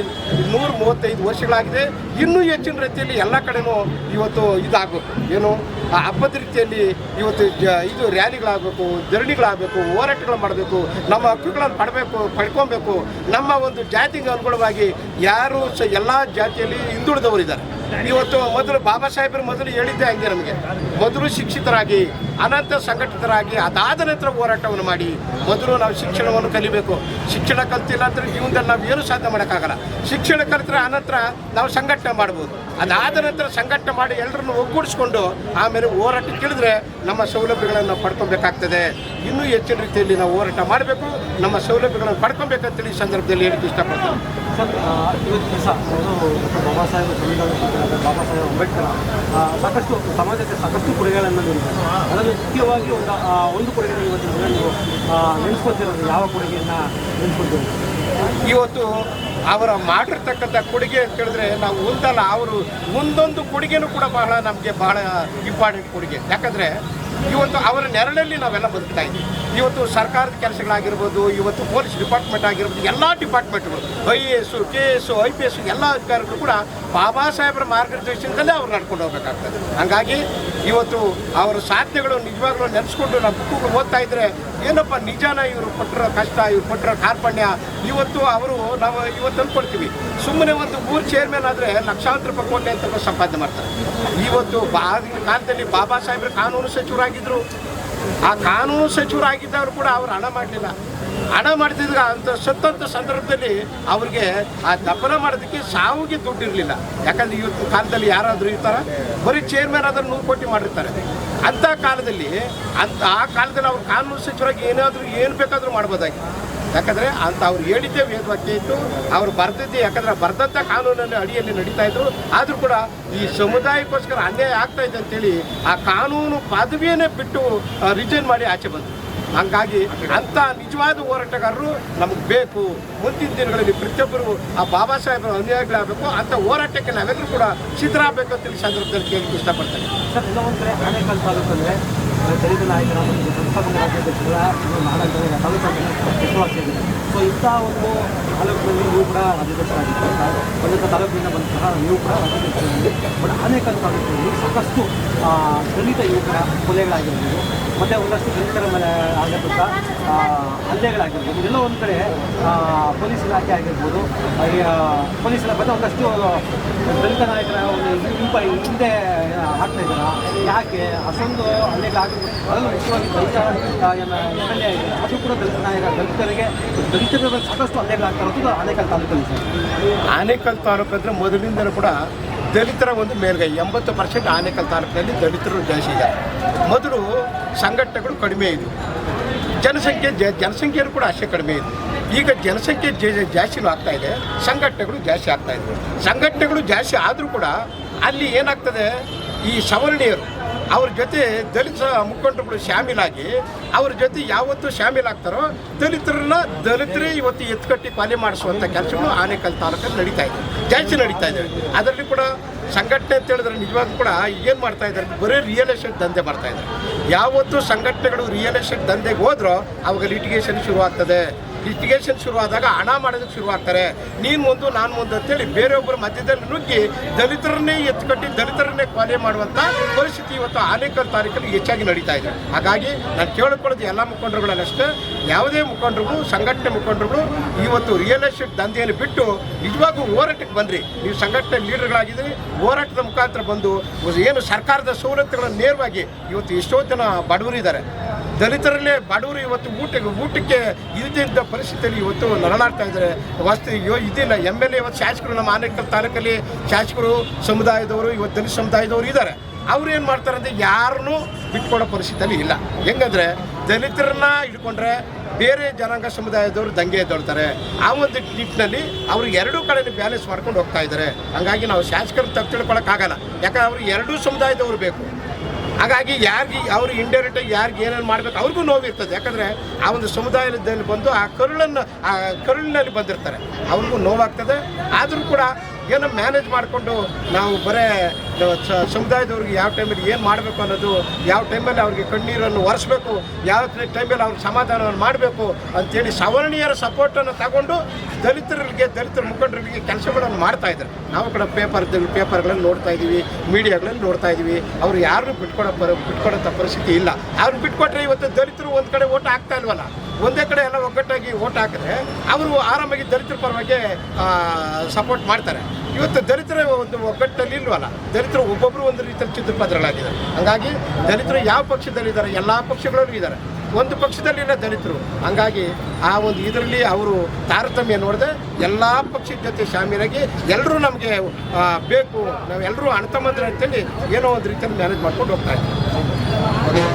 135 ವರ್ಷಗಳಾಗಿದೆ, ಇನ್ನೂ ಹೆಚ್ಚಿನ ರೀತಿಯಲ್ಲಿ ಎಲ್ಲ ಕಡೆನೂ ಇವತ್ತು ಇದಾಗಬೇಕು. ಏನು ಆ ಹಬ್ಬದ ರೀತಿಯಲ್ಲಿ ಇವತ್ತು ಇದು ರ್ಯಾಲಿಗಳಾಗಬೇಕು, ಧರಣಿಗಳಾಗಬೇಕು, ಹೋರಾಟಗಳು ಮಾಡಬೇಕು, ನಮ್ಮ ಹಕ್ಕುಗಳನ್ನು ಪಡ್ಕೊಬೇಕು. ನಮ್ಮ ಒಂದು ಜಾತಿಗೆ ಅನುಗುಣವಾಗಿ ಯಾರು ಎಲ್ಲ ಜಾತಿಯಲ್ಲಿ ಹಿಂದುಳಿದವರಿದ್ದಾರೆ, ಇವತ್ತು ಮೊದಲು ಬಾಬಾ ಸಾಹೇಬರು ಮೊದಲು ಹೇಳಿದ್ದೆ ಹಂಗೆ ನಮಗೆ, ಮೊದಲು ಶಿಕ್ಷಿತರಾಗಿ ಅನಂತರ ಸಂಘಟಿತರಾಗಿ ಅದಾದ ನಂತರ ಹೋರಾಟವನ್ನು ಮಾಡಿ. ಮೊದಲು ನಾವು ಶಿಕ್ಷಣವನ್ನು ಕಲಿಬೇಕು. ಶಿಕ್ಷಣ ಕಲ್ತಿಲ್ಲ ಅಂದರೆ ಜೀವನದಲ್ಲಿ ನಾವು ಏನು ಸಾಧನೆ ಮಾಡೋಕ್ಕಾಗಲ್ಲ. ಶಿಕ್ಷಣ ಕಲಿತರೆ ಅನಂತರ ನಾವು ಸಂಘಟನೆ ಮಾಡ್ಬೋದು. ಅದಾದ ನಂತರ ಸಂಘಟನೆ ಮಾಡಿ ಎಲ್ಲರನ್ನು ಒಗ್ಗೂಡಿಸ್ಕೊಂಡು ಆಮೇಲೆ ಹೋರಾಟಕ್ಕೆ ಇಳಿದ್ರೆ ನಮ್ಮ ಸೌಲಭ್ಯಗಳನ್ನು ಪಡ್ಕೊಬೇಕಾಗ್ತದೆ. ಇನ್ನೂ ಹೆಚ್ಚಿನ ರೀತಿಯಲ್ಲಿ ನಾವು ಹೋರಾಟ ಮಾಡಬೇಕು, ನಮ್ಮ ಸೌಲಭ್ಯಗಳನ್ನು ಪಡ್ಕೊಬೇಕಂತೇಳಿ ಈ ಸಂದರ್ಭದಲ್ಲಿ ಹೇಳಿಕ್ಕೆ ಇಷ್ಟಪಡ್ತೀನಿ. ಸರ್, ಇವತ್ತು ದಿವಸ ಬಾಬಾ ಸಾಹೇಬ್ ಸಂವಿಧಾನ ಶಿಲ್ಪಿಯಾದ ಬಾಬಾ ಸಾಹೇಬ್ ಅಂಬೇಡ್ಕರ್ ಸಾಕಷ್ಟು ಸಮಾಜಕ್ಕೆ ಸಾಕಷ್ಟು ಕೊಡುಗೆಗಳನ್ನು ನೀಡಿದ್ದಾರೆ. ಅದರಲ್ಲಿ ಮುಖ್ಯವಾಗಿ ಒಂದು ಕೊಡುಗೆ ಇವತ್ತು ನೀವು ನೆನೆಸ್ಕೊತಿರೋದು ಯಾವ ಕೊಡುಗೆಯನ್ನು ನೆನೆಸ್ಕೊತೀವಿ? ಇವತ್ತು ಅವರ ಮಾಡಿರ್ತಕ್ಕಂಥ ಕೊಡುಗೆ ಅಂತ ಹೇಳಿದ್ರೆ ನಾವು ಒಂದಲ್ಲ, ಅವರು ಒಂದೊಂದು ಕೊಡುಗೆನೂ ಕೂಡ ನಮಗೆ ಬಹಳ ಇಂಪಾರ್ಟೆಂಟ್ ಕೊಡುಗೆ. ಯಾಕಂದರೆ ಇವತ್ತು ಅವರ ನೆರಳಲ್ಲಿ ನಾವೆಲ್ಲ ಬದುಕ್ತಾ ಇದ್ದೀವಿ. ಇವತ್ತು ಸರ್ಕಾರದ ಕೆಲಸಗಳಾಗಿರ್ಬೋದು, ಇವತ್ತು ಪೊಲೀಸ್ ಡಿಪಾರ್ಟ್ಮೆಂಟ್ ಆಗಿರ್ಬೋದು, ಎಲ್ಲ ಡಿಪಾರ್ಟ್ಮೆಂಟ್ಗಳು IAS, KS, IPS ಎಲ್ಲ ಅಧಿಕಾರಿಗಳು ಕೂಡ ಬಾಬಾ ಸಾಹೇಬರ ಮಾರ್ಗದರ್ಶನದಲ್ಲೇ ಅವ್ರು ನಡ್ಕೊಂಡು ಹೋಗ್ಬೇಕಾಗ್ತದೆ. ಹಾಗಾಗಿ ಇವತ್ತು ಅವರ ಸಾಧನೆಗಳು ನಿಜವಾಗ್ಲೂ ನೆನೆಸ್ಕೊಂಡು ನಾವು ಬುಕ್ಕುಗಳು ಓದ್ತಾ ಇದ್ದರೆ ಏನಪ್ಪ ನಿಜಾನ ಇವರು ಪಟ್ಟಿರೋ ಕಷ್ಟ, ಇವ್ರು ಪಟ್ಟಿರೋ ಕಾರ್ಪಣ್ಯ ಇವತ್ತು ನಾವು ಇವತ್ತು ಅಂದ್ಕೊಳ್ತೀವಿ. ಸುಮ್ಮನೆ ಒಂದು ಊರು ಚೇರ್ಮನ್ ಆದರೆ ಲಕ್ಷಾಂತರ ರೂಪಾಯಿ ಕೋಟಿ ಅಂತ ಸಂಪಾದನೆ ಮಾಡ್ತಾರೆ. ಇವತ್ತು ಕಾಲದಲ್ಲಿ ಬಾಬಾ ಸಾಹೇಬ್ರು ಕಾನೂನು ಸಚಿವರಾಗಿದ್ದರು. ಆ ಕಾನೂನು ಸಚಿವರಾಗಿದ್ದವರು ಕೂಡ ಅವರು ಹಣ ಮಾಡಲಿಲ್ಲ. ಹಣ ಮಾಡ್ತಿದ್ರೆ ಅಂತ ಸತ್ತಂಥ ಸಂದರ್ಭದಲ್ಲಿ ಅವ್ರಿಗೆ ಆ ದಫನ ಮಾಡೋದಕ್ಕೆ ಸಾವಿಗೆ ದುಡ್ಡು ಇರಲಿಲ್ಲ. ಯಾಕಂದರೆ ಇವತ್ತು ಕಾಲದಲ್ಲಿ ಯಾರಾದರೂ ಇರ್ತಾರೆ, ಬರೀ ಚೇರ್ಮನ್ ಆದರೂ 100 ಕೋಟಿ ಮಾಡಿರ್ತಾರೆ. ಅಂಥ ಕಾಲದಲ್ಲಿ ಆ ಕಾಲದಲ್ಲಿ ಅವ್ರು ಕಾನೂನು ಸಚಿವರಾಗಿ ಏನು ಬೇಕಾದರೂ ಮಾಡ್ಬೋದಾಗಿ. ಯಾಕಂದರೆ ಅವ್ರು ಹೇಳಿದ್ದೇ ವೇದವಾಕ್ಯ ಇತ್ತು, ಅವ್ರು ಬರೆದಿದ್ದೆ. ಯಾಕಂದರೆ ಬರೆದಂಥ ಕಾನೂನಲ್ಲಿ ಅಡಿಯಲ್ಲಿ ನಡೀತಾ ಇದ್ರು. ಆದರೂ ಕೂಡ ಈ ಸಮುದಾಯಕ್ಕೋಸ್ಕರ ಅನ್ಯಾಯ ಆಗ್ತಾ ಇದೆ ಅಂತೇಳಿ ಆ ಕಾನೂನು ಪದವಿಯನ್ನೇ ಬಿಟ್ಟು ರಿಜೈನ್ ಮಾಡಿ ಆಚೆ ಬಂದರು. ಹಾಗಾಗಿ ಅಂಥ ನಿಜವಾದ ಹೋರಾಟಗಾರರು ನಮಗೆ ಬೇಕು. ಮುಂದಿನ ದಿನಗಳಲ್ಲಿ ಪ್ರತಿಯೊಬ್ಬರು ಆ ಬಾಬಾ ಸಾಹೇಬರ ಅನುಯಾಯಿಗಳಾಗಬೇಕು. ಅಂಥ ಹೋರಾಟಕ್ಕೆ ನಾವೆಲ್ಲರೂ ಕೂಡ ಸಿದ್ಧರಾಗಬೇಕು ಅಂತ ಈ ಸಂದರ್ಭದಲ್ಲಿ ಕೇಳಲಿಕ್ಕೆ ಇಷ್ಟಪಡ್ತೇನೆ. ಸರ್, ಇನ್ನೊಂದು ಕಡೆ ಆನೇಕಲ್ ತಾಲೂಕಲ್ಲಿ ದಲಿತ ನಾಯಕರ ಮತ್ತು ಸಂಸ್ಥಾಪಕ ರಾಜ್ಯಾಧ್ಯಕ್ಷರ ಮಹಾನಗರ ತಾಲೂಕು ಹೆಸರುವಾಸಿಯಾಗಿದೆ. ಸೊ ಇಂಥ ಒಂದು ತಾಲೂಕಿನಲ್ಲಿ ನೀವು ಕೂಡ ರಾಜ್ಯಾಧ್ಯಕ್ಷರಾಗಿದ್ದೀರಿ, ಒಂದೊಂದು ತಾಲೂಕಿನಿಂದ ಬಂದಂತಹ ನೀವು ಕೂಡ ರಾಜ್ಯಾಧ್ಯಕ್ಷರಾಗಿದ್ದೀರಿ. ಬಟ್ ಆನೇಕಲ್ ತಾಲೂಕಿನಲ್ಲಿ ಸಾಕಷ್ಟು ದಲಿತ ಯುವಕರ ಕೊಲೆಗಳಾಗಿರ್ಬೋದು, ಮತ್ತು ಒಂದಷ್ಟು ದಲಿತರ ಮೇಲೆ ಆಗಿರ್ತಕ್ಕ ಹಲ್ಲೆಗಳಾಗಿರ್ಬೋದು. ಇದೆಲ್ಲ ಒಂದು ಕಡೆ ಪೊಲೀಸ್ ಇಲಾಖೆ ಆಗಿರ್ಬೋದು, ಪೊಲೀಸ್ ಇಲಾಖೆ ಒಂದಷ್ಟು ದಲಿತ ನಾಯಕರ ಒಂದು ಹಿಂದೆ ಆಗ್ತಾ ಇದ್ದಾರೆ. ಯಾಕೆ ಅಷ್ಟೊಂದು ಹಲ್ಲೆಗಳಾಗಿರ್ಬೋದು? ಅದನ್ನು ಮುಖ್ಯವಾಗಿ ದಲಿತ MLA ಆಗಿದೆ, ಅದು ಕೂಡ ದಲಿತ ನಾಯಕ. ದಲಿತರ ಮೇಲೆ ಸಾಕಷ್ಟು ಹಲ್ಲೆಗಳಾಗ್ತಾ ಇರೋದು ಆನೇಕಲ್ ತಾಲೂಕಲ್ಲಿ. ಆನೇಕಲ್ ತಾಲೂಕು ಅಂದರೆ ಮೊದಲಿಂದಲೂ ಕೂಡ ದಲಿತರ ಒಂದು ಮೇಲ್ಗೈ. 80% ಆನೇಕಲ್ ತಾಲೂಕಿನಲ್ಲಿ ದಲಿತರು ಜಾಸ್ತಿ ಇದ್ದಾರೆ. ಮೊದಲು ಸಂಘಟನೆಗಳು ಕಡಿಮೆ ಇದ್ದವು, ಜನಸಂಖ್ಯೆಯೂ ಕೂಡ ಅಷ್ಟೇ ಕಡಿಮೆ ಇದೆ. ಈಗ ಜನಸಂಖ್ಯೆ ಜಾಸ್ತಿನೂ ಆಗ್ತಾ ಇದೆ, ಸಂಘಟನೆಗಳು ಜಾಸ್ತಿ ಆಗ್ತಾ ಇದೆ. ಸಂಘಟನೆಗಳು ಜಾಸ್ತಿ ಆದರೂ ಕೂಡ ಅಲ್ಲಿ ಏನಾಗ್ತದೆ, ಈ ಸವರ್ಣೀಯರು ಅವ್ರ ಜೊತೆ ದಲಿತ ಮುಖಂಡರುಗಳು ಶಾಮೀಲಾಗಿ ಅವ್ರ ಜೊತೆ ಯಾವತ್ತೂ ಶಾಮೀಲಾಗ್ತಾರೋ ದಲಿತರೇ ಇವತ್ತು ಎತ್ಕಟ್ಟಿ ಕೊಲೆ ಮಾಡಿಸುವಂಥ ಕೆಲಸಗಳು ಆನೇಕಲ್ ತಾಲೂಕಲ್ಲಿ ಜಾಸ್ತಿ ನಡೀತಾ ಇದೆ. ಅದರಲ್ಲಿ ಕೂಡ ಸಂಘಟನೆ ಅಂತ ಹೇಳಿದ್ರೆ ನಿಜವಾಗ್ಲೂ ಕೂಡ ಏನು ಮಾಡ್ತಾ ಇದ್ದಾರೆ, ಬರೀ ರಿಯಲ್ ಎಸ್ಟೇಟ್ ದಂಧೆ ಮಾಡ್ತಾ ಇದ್ದಾರೆ. ಯಾವತ್ತೂ ಸಂಘಟನೆಗಳು ರಿಯಲ್ ಎಸ್ಟೇಟ್ ದಂಧೆಗೆ ಹೋದ್ರೋ ಅವಾಗ ಲಿಟಿಗೇಷನ್ ಶುರುವಾಗ್ತದೆ. ಲಿಟಿಗೇಷನ್ ಶುರುವಾದಾಗ ಹಣ ಮಾಡೋದಕ್ಕೆ ಶುರುವಾಗ್ತಾರೆ. ನೀನು ಮುಂದು ನಾನು ಮುಂದೆ ಅಂತೇಳಿ ಬೇರೆಯೊಬ್ಬರ ಮಧ್ಯದಲ್ಲಿ ನುಗ್ಗಿ ದಲಿತರನ್ನೇ ಎತ್ಕಟ್ಟಿ ದಲಿತರನ್ನೇ ಕೊಲೆ ಮಾಡುವಂಥ ಪರಿಸ್ಥಿತಿ ಇವತ್ತು ಆನೇಕಲ್ ತಾಲೂಕಲ್ಲಿ ಹೆಚ್ಚಾಗಿ ನಡೀತಾ ಇದೆ. ಹಾಗಾಗಿ ನಾನು ಕೇಳಿಕೊಳ್ಳೋದು ಎಲ್ಲ ಮುಖಂಡರುಗಳನ್ನಷ್ಟೇ, ಯಾವುದೇ ಮುಖಂಡರುಗಳು, ಸಂಘಟನೆ ಮುಖಂಡರುಗಳು ಇವತ್ತು ರಿಯಲ್ ಎಸ್ಟೇಟ್ ದಂಧೆಯನ್ನು ಬಿಟ್ಟು ನಿಜವಾಗೂ ಹೋರಾಟಕ್ಕೆ ಬಂದ್ರಿ. ನೀವು ಸಂಘಟನೆ ಲೀಡರ್ಗಳಾಗಿದ್ದೀರಿ, ಹೋರಾಟದ ಮುಖಾಂತರ ಬಂದು ಏನು ಸರ್ಕಾರದ ಸವಲತ್ತುಗಳನ್ನು ನೇರವಾಗಿ ಇವತ್ತು ಎಷ್ಟೋ ಜನ ಬಡವರಿದ್ದಾರೆ. ದಲಿತರಲ್ಲೇ ಬಡವರು ಇವತ್ತು ಊಟಕ್ಕೆ ಇಲ್ಲದಿದ್ದ ಪರಿಸ್ಥಿತಿಯಲ್ಲಿ ಇವತ್ತು ನರಳಾಡ್ತಾ ಇದ್ದಾರೆ. ಇದಿಲ್ಲ MLA ಇವತ್ತು ಶಾಸಕರು, ನಮ್ಮ ಆನೇಕಲ್ ತಾಲೂಕಲ್ಲಿ ಶಾಸಕರು ಸಮುದಾಯದವರು, ಇವತ್ತು ದಲಿತ ಸಮುದಾಯದವರು ಇದ್ದಾರೆ. ಅವ್ರು ಏನು ಮಾಡ್ತಾರೆ ಅಂದರೆ ಯಾರನ್ನೂ ಬಿಟ್ಕೊಡೋ ಪರಿಸ್ಥಿತಿಯಲ್ಲಿ ಇಲ್ಲ. ಹೆಂಗಂದರೆ ದಲಿತರನ್ನ ಹಿಡ್ಕೊಂಡ್ರೆ ಬೇರೆ ಜನಾಂಗ ಸಮುದಾಯದವರು ದಂಗೆ ಎದ್ದೊಳ್ತಾರೆ. ಆ ಒಂದು ನಿಟ್ಟಿನಲ್ಲಿ ಅವರು ಎರಡೂ ಕಡೆ ಬ್ಯಾಲೆನ್ಸ್ ಮಾಡ್ಕೊಂಡು ಹೋಗ್ತಾ ಇದ್ದಾರೆ. ಹಾಗಾಗಿ ನಾವು ಶಾಸಕರನ್ನ ತಪ್ಪು ತಿಳ್ಕೊಳಕ್ಕಾಗಲ್ಲ, ಯಾಕಂದ್ರೆ ಅವರು ಎರಡೂ ಸಮುದಾಯದವರು ಬೇಕು. ಹಾಗಾಗಿ ಅವರು ಇಂಡೈರೆಕ್ಟಾಗಿ ಯಾರಿಗೆ ಏನೇನು ಮಾಡಬೇಕು ಅವ್ರಿಗೂ ನೋವಿರ್ತದೆ. ಯಾಕಂದರೆ ಆ ಒಂದು ಸಮುದಾಯದಲ್ಲಿ ಬಂದು ಆ ಕರುಳಿನಲ್ಲಿ ಬಂದಿರ್ತಾರೆ, ಅವ್ರಿಗೂ ನೋವಾಗ್ತದೆ. ಆದರೂ ಕೂಡ ಏನೋ ಮ್ಯಾನೇಜ್ ಮಾಡಿಕೊಂಡು ನಾವು ಬರೇ ಸಮುದಾಯದವ್ರಿಗೆ ಯಾವ ಟೈಮಲ್ಲಿ ಏನು ಮಾಡಬೇಕು ಅನ್ನೋದು, ಯಾವ ಟೈಮಲ್ಲಿ ಅವ್ರಿಗೆ ಕಣ್ಣೀರನ್ನು ಒರೆಸ್ಬೇಕು, ಯಾವ ಟೈಮಲ್ಲಿ ಅವ್ರಿಗೆ ಸಮಾಧಾನವನ್ನು ಮಾಡಬೇಕು ಅಂಥೇಳಿ ಸವರ್ಣೀಯರ ಸಪೋರ್ಟನ್ನು ತಗೊಂಡು ದಲಿತರ ಮುಖಂಡರಿಗೆ ಕೆಲಸಗಳನ್ನು ಮಾಡ್ತಾ ಇದ್ದಾರೆ. ನಾವು ಕೂಡ ಪೇಪರ್ಗಳಲ್ಲಿ ನೋಡ್ತಾ ಇದ್ದೀವಿ, ಮೀಡಿಯಾಗಳಲ್ಲಿ ನೋಡ್ತಾ ಇದ್ದೀವಿ. ಅವರು ಯಾರನ್ನೂ ಬಿಟ್ಕೊಡೋಂಥ ಪರಿಸ್ಥಿತಿ ಇಲ್ಲ. ಅವ್ರು ಬಿಟ್ಕೊಟ್ರೆ ಇವತ್ತು ದಲಿತರು ಒಂದು ಕಡೆ ಓಟ್ ಹಾಕ್ತಾ ಇಲ್ವಲ್ಲ, ಒಂದೇ ಕಡೆ ಎಲ್ಲ ಒಗ್ಗಟ್ಟಾಗಿ ಓಟ್ ಹಾಕಿದ್ರೆ ಅವರು ಆರಾಮಾಗಿ ದಲಿತರ ಪರವಾಗಿ ಸಪೋರ್ಟ್ ಮಾಡ್ತಾರೆ. ಇವತ್ತು ದಲಿತರ ಒಂದು ಒಗ್ಗಟ್ಟಲ್ಲಿ ಇಲ್ವಲ್ಲ, ದಲಿತರು ಒಬ್ಬೊಬ್ಬರು ಒಂದು ರೀತಿಯಲ್ಲಿ ಚಿತ್ರಪಾತ್ರಗಳಾಗಿದ್ದಾರೆ. ಹಾಗಾಗಿ ದಲಿತರು ಯಾವ ಪಕ್ಷದಲ್ಲಿದ್ದಾರೆ, ಎಲ್ಲ ಪಕ್ಷಗಳಲ್ಲೂ ಇದ್ದಾರೆ, ಒಂದು ಪಕ್ಷದಲ್ಲಿಲ್ಲ ದಲಿತರು. ಹಂಗಾಗಿ ಆ ಒಂದು ಇದರಲ್ಲಿ ಅವರು ತಾರತಮ್ಯ ನೋಡಿದೆ ಎಲ್ಲ ಪಕ್ಷದ ಜೊತೆ ಶಾಮೀಲಾಗಿ ಎಲ್ಲರೂ ನಮಗೆ ಬೇಕು, ನಾವೆಲ್ಲರೂ ಅಣ್ಣ ತಮ್ಮಂದಿರು ಅಂತೇಳಿ ಏನೋ ಒಂದು ರೀತಿಯಲ್ಲಿ ಮ್ಯಾನೇಜ್ ಮಾಡ್ಕೊಂಡು ಹೋಗ್ತಾ ಇದ್ದೀವಿ.